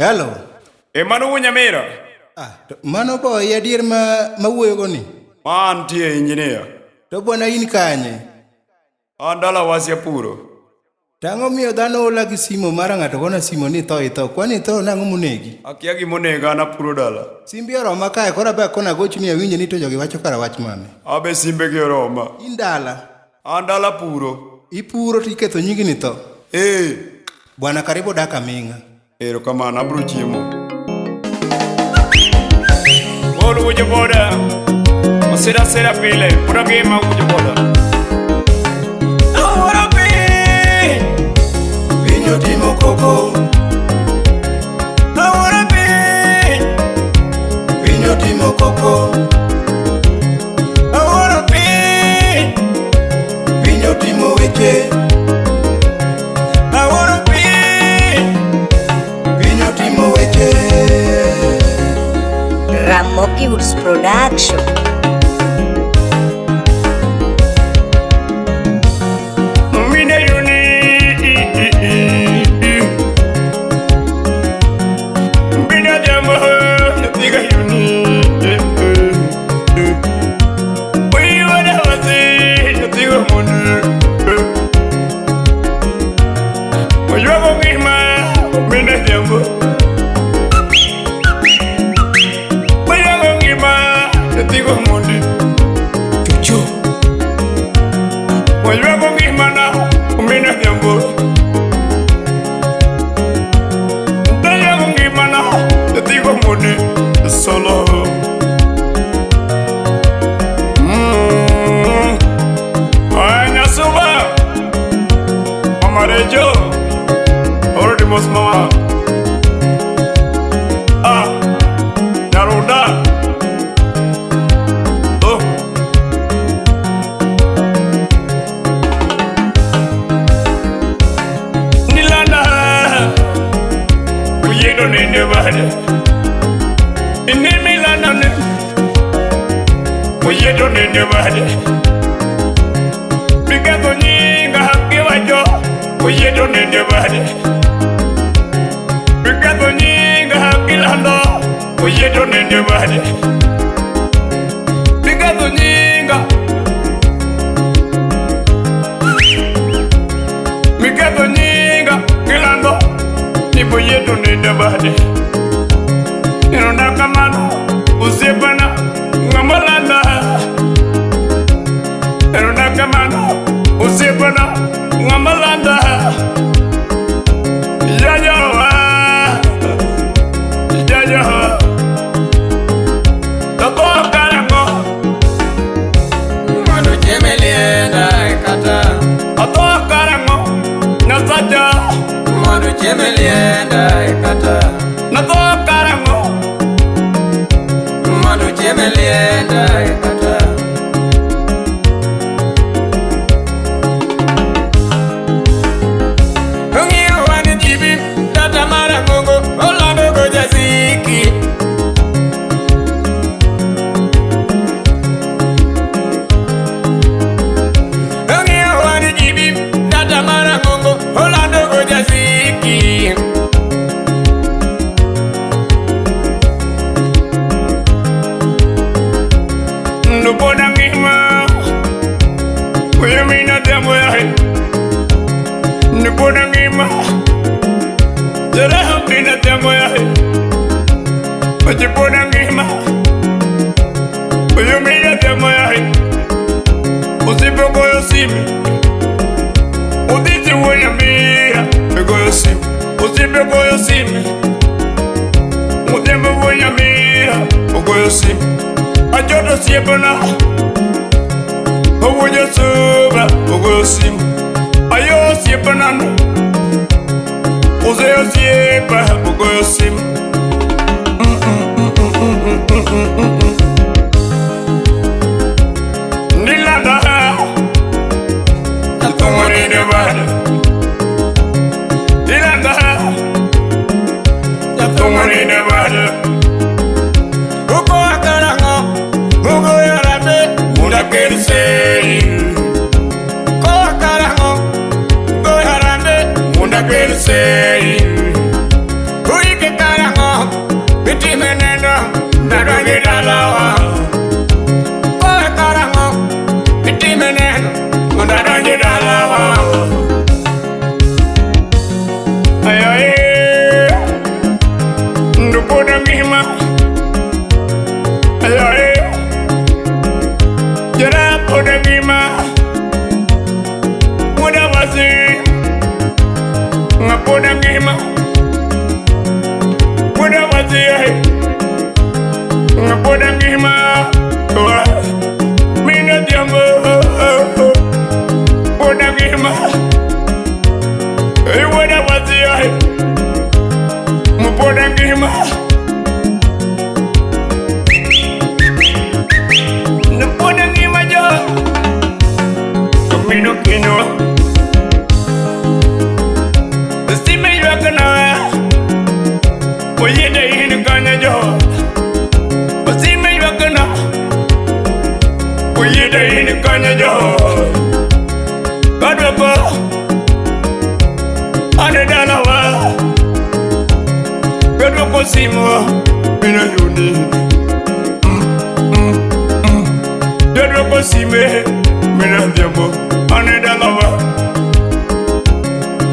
Hello. Mano Nyamira. Mano boy adier ma wuoyo go ni. Man tie engineer. To bwana in kanye? Andala Awasi puro. Tango miyo dhano ola gi simo mara ng'ato kona simo ni tho. Kwani tho nang'o monegi? Akia gi monega na puro dala. Simbi oroma kae kora be kona gochni awinje ni to jogi wacho kara wach mane. Abe simbe gi oroma. Indala. Andala puro. Ipuro tiketho nyingi ni tho. Bwana karibu daka minga. Erokamano abro chiemo. Olu wujo boda. Osera pile. Pura gima wujo boda. Ahora pi. Pinyo timo koko. Ahora pi. Pinyo timo koko. Ahora pi. Pinyo timo weche. Ahora pi. Pinyo timo weche. Ramoki Woods Production. Solo Aña suba Amarillo Ordimos mama Naruda Nilanda Wuod Oninde Ebade Inimilana Wuod Oninde Ebade Bikato nyinga haki wajo Wuod Oninde Ebade Bikato nyinga haki lando Wuod Oninde Ebade Bikato nyinga Bikato nyinga kilando Ni Wuod Oninde Ebade Inonda kamano Usepana Ngamalanda Inonda kamano Usepana Ngamalanda Jajawa Tako karango Manu chemelienda kata Tako karango Nasaja Manu chemelienda kata Tako karango Manu chemelienda kata Ungiyo wani jibi Tata mara kongo Olando koja ziki Ungiyo wani jibi Tata mara kongo Olando koja ziki Nupona ngima Kuyamina demo ya hai Nupona ngima Jara mina demo ya hai Wajipona ngima Kuyamina demo ya hai Usipe goyo simi Uditi wanya mira Goyo simi Usipe goyo simi Udembe wanya mira Goyo simi Ajoto siepana Owoja suba Ogoyo simu Ayo siepana no Ozeyo siepa Ogoyo simu Nilanda Jathum Oninde Ebade Nilanda Jathum Oninde Ebade Uko akarango Ugo yarate Munda kersei Uko akarango Ugo yarate Munda kersei Uike kare Odangima Wuod Awasi Ngapodangima Wuod Awasi Ngapodangima Mina diambo Odangima Wuod Awasi Ngapodangima Ngapodangima jo Kamino kino Sime yakana Boyieta in kanya jo Sime yakana Boyieta in kanya jo Kadwapa Ane dalawa Kadwapa simo Mina yuni Kadwapa sime Mina diambo Ane dalawa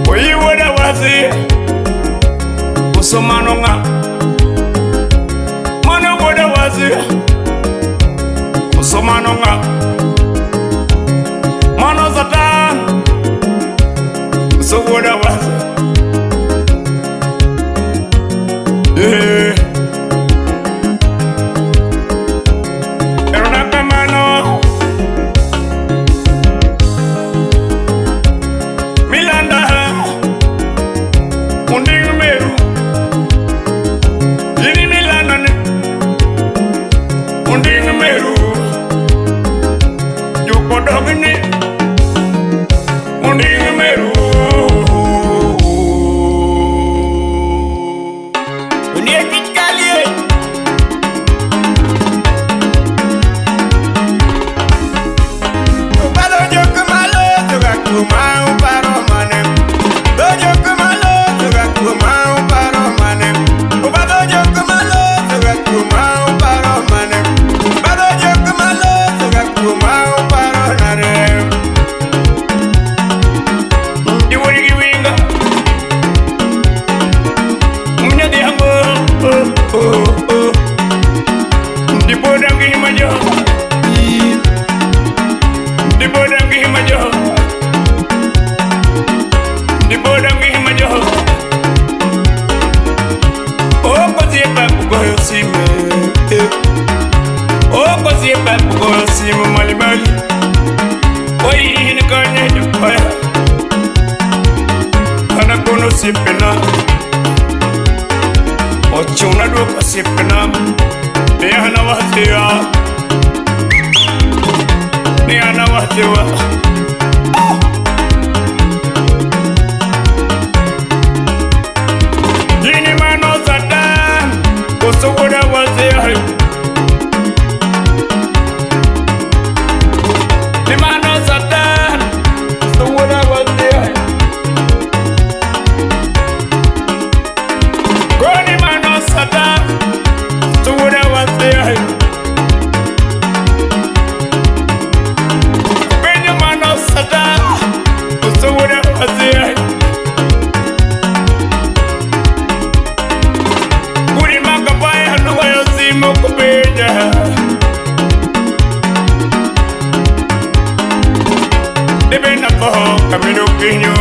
Wuod Awasi Usomano nga Mano Wuod Awasi Usomano nga Mano Satan So Wuod Awasi Eronaka mano Milanda Unding meru Yini Milanda Unding meru Joko dogini Unding meru Unie kichkalie Upado joko malo Tuga kumau paro manem Dojo kumalo Tuga kumau paro manem Upado joko malo Tuga kumau paro manem Upado joko malo Tuga kumau paro narem Diwuri giwinga Munya diambo Dipodangi majo Dipodangi majo Dipodangi majo Oh kozipa kugoyo sime Oh kozipa kugoyo sime malibali Oyi hini kanya jukwaya Kana kono sipena Ochuna duka sipena Nihana wahtiwa Nihana wahtiwa Jini mano Satan Kuso Wuod Awasi Ni mano Satan Kuso Wuod Awasi Koni mano Satan Kuso Wuod Awasi Benyo mano Satan Kuso Wuod Awasi Kuri makapaya nuwayo simo kubeja Debe na ko kamino kinyo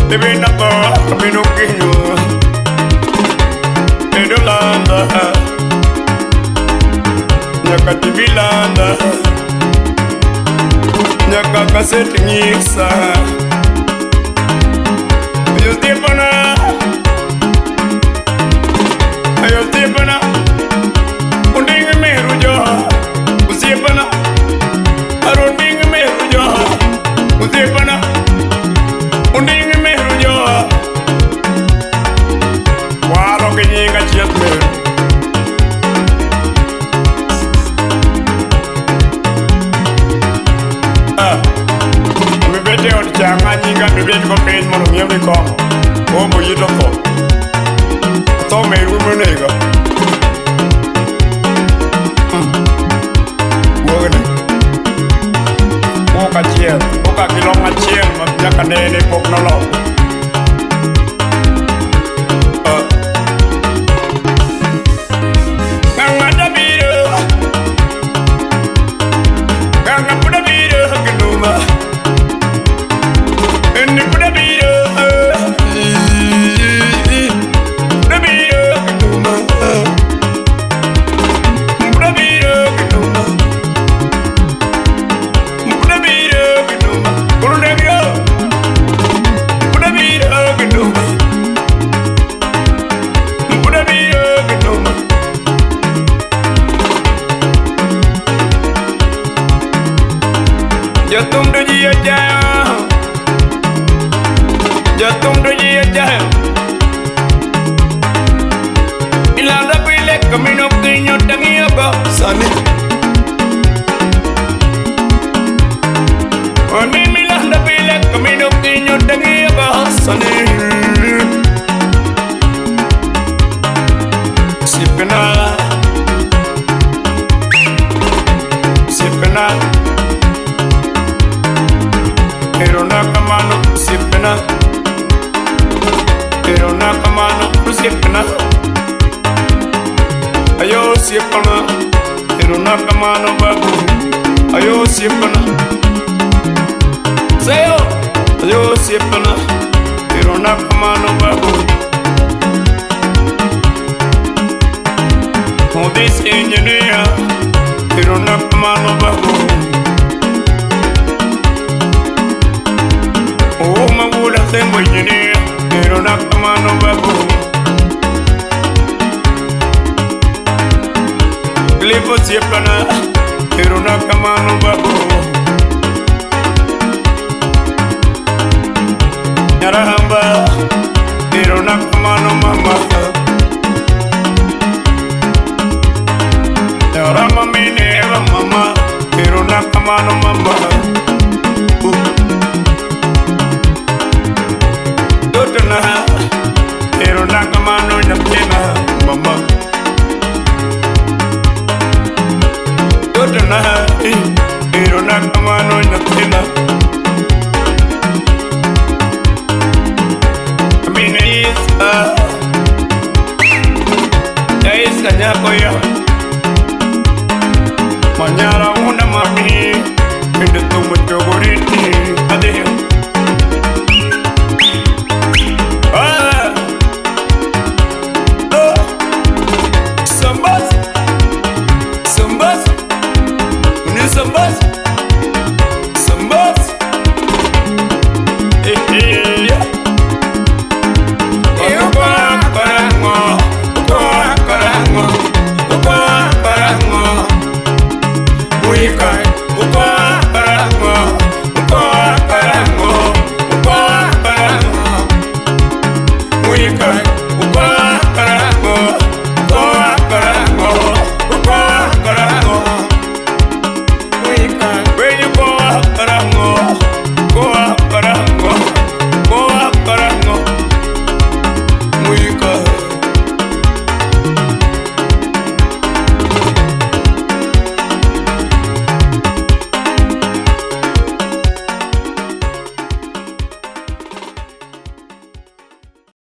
Debe na ko kamino kinyo Edolanda Nyaka tivilanda Nyaka kaseti ngisa Ayotipana Ayotipana Unding meru jo Usipana Arunding meru jo Usipana Unding meru jo Waro kenyinga chiat meru Mibete od changa nyinga mibete ko piny mono miemi ko Boyieta tho meru monega Wogne Woka chiel Woka kilong achiel Nyaka nene pok noloko Ngangata biro Jathum do Boyieta. Jathum do Boyieta. Ilanda pile camino kinyo tangiyo ko sani. Oni milanda pile camino kinyo tangiyo ko sani. Sipena, sipena. Pero na kamano sipena. Pero na kamano sipena. Ayo sipena. Pero na kamano babu. Ayo sipena. Sayo. Ayo sipena. Pero na kamano babu. Modis engineer. Pero na kamano babu. Oh, my wood, I think we're in here. They don't have to man no babu. Live for Sipana. They don't have to man no babu. Yarahamba. They don't have to man no mama. Yarama mine, mama. They don't have to man no mama. Pero na kamano na pena mama. Dotana, pero na kamano na pena. Amina isa nyako ya. Manyara una mami, pende tu mucho goriti.